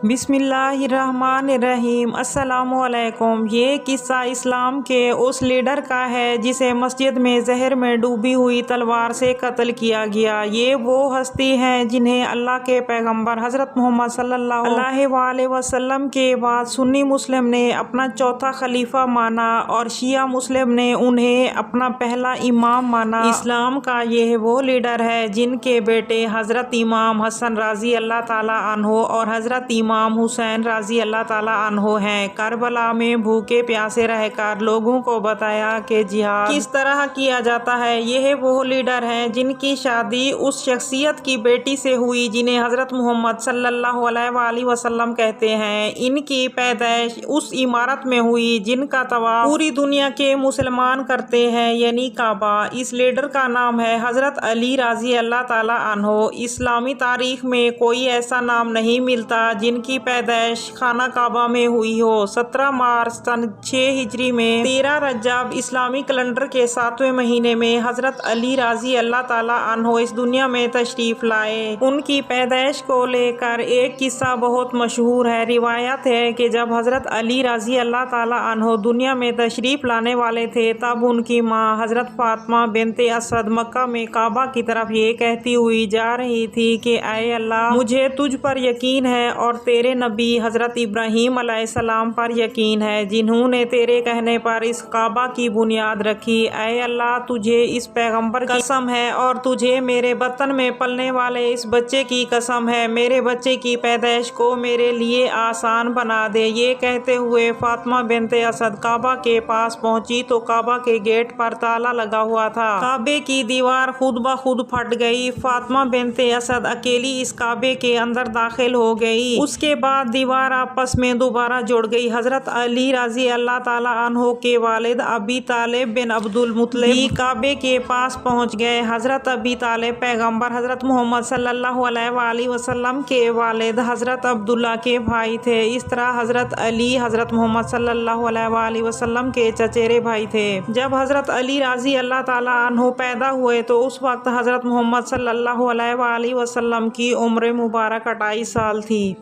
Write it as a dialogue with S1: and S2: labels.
S1: بسم اللہ الرحمن الرحیم۔ السلام علیکم۔ یہ قصہ اسلام کے اس لیڈر کا ہے جسے مسجد میں زہر میں ڈوبی ہوئی تلوار سے قتل کیا گیا۔ یہ وہ ہستی ہیں جنہیں اللہ کے پیغمبر حضرت محمد صلی اللہ علیہ وآلہ وسلم کے بعد سنی مسلم نے اپنا چوتھا خلیفہ مانا اور شیعہ مسلم نے انہیں اپنا پہلا امام مانا۔ اسلام کا یہ وہ لیڈر ہے جن کے بیٹے حضرت امام حسن رضی اللہ تعالیٰ عنہ اور حضرت امام حسین رضی اللہ تعالیٰ عنہ ہیں۔ کربلا میں بھوکے پیاسے رہ کر لوگوں کو بتایا کہ جہاد کس طرح کیا جاتا ہے۔ یہ وہ لیڈر ہیں جن کی شادی اس شخصیت کی بیٹی سے ہوئی جنہیں حضرت محمد صلی اللہ علیہ وآلہ وسلم کہتے ہیں۔ ان کی پیدائش اس عمارت میں ہوئی جن کا طواف پوری دنیا کے مسلمان کرتے ہیں، یعنی کعبہ۔ اس لیڈر کا نام ہے حضرت علی رضی اللہ تعالیٰ عنہ۔ اسلامی تاریخ میں کوئی ایسا نام نہیں ملتا جن کی پیدائش خانہ کعبہ میں ہوئی ہو۔ 17 مارچ سن 6 ہجری میں 13 رجب اسلامی کیلنڈر کے 7ویں مہینے میں حضرت علی رضی اللہ تعالیٰ عنہ اس دنیا میں تشریف لائے۔ ان کی پیدائش کو لے کر ایک قصہ بہت مشہور ہے۔ روایت ہے کہ جب حضرت علی رضی اللہ تعالیٰ عنہ دنیا میں تشریف لانے والے تھے تب ان کی ماں حضرت فاطمہ بنت اسد مکہ میں کعبہ کی طرف یہ کہتی ہوئی جا رہی تھی کہ اے اللہ، مجھے تجھ پر یقین ہے اور تیرے نبی حضرت ابراہیم علیہ السلام پر یقین ہے جنہوں نے تیرے کہنے پر اس کعبہ کی بنیاد رکھی۔ اے اللہ، تجھے اس پیغمبر کی قسم ہے اور تجھے میرے بطن میں پلنے والے اس بچے کی قسم ہے، میرے بچے کی پیدائش کو میرے لیے آسان بنا دے۔ یہ کہتے ہوئے فاطمہ بنت اسد کعبہ کے پاس پہنچی تو کعبہ کے گیٹ پر تالا لگا ہوا تھا۔ کعبے کی دیوار خود بخود پھٹ گئی۔ فاطمہ بنت اسد اکیلی اس کعبے کے اندر داخل ہو گئی۔ اس کے بعد دیوار آپس میں دوبارہ جڑ گئی۔ حضرت علی رضی اللہ تعالیٰ عنہ کے والد ابی طالب بن عبد المطلب بھی کعبے کے پاس پہنچ گئے۔ حضرت ابی طالب پیغمبر حضرت محمد صلی اللہ علیہ وآلہ وسلم کے والد حضرت عبداللہ کے بھائی تھے۔ اس طرح حضرت علی حضرت محمد صلی اللہ علیہ وآلہ وسلم کے چچیرے بھائی تھے۔ جب حضرت علی رضی اللہ تعالیٰ عنہ پیدا ہوئے تو اس وقت حضرت محمد صلی اللہ علیہ وآلہ وسلم کی عمر مبارک 28 سال تھی۔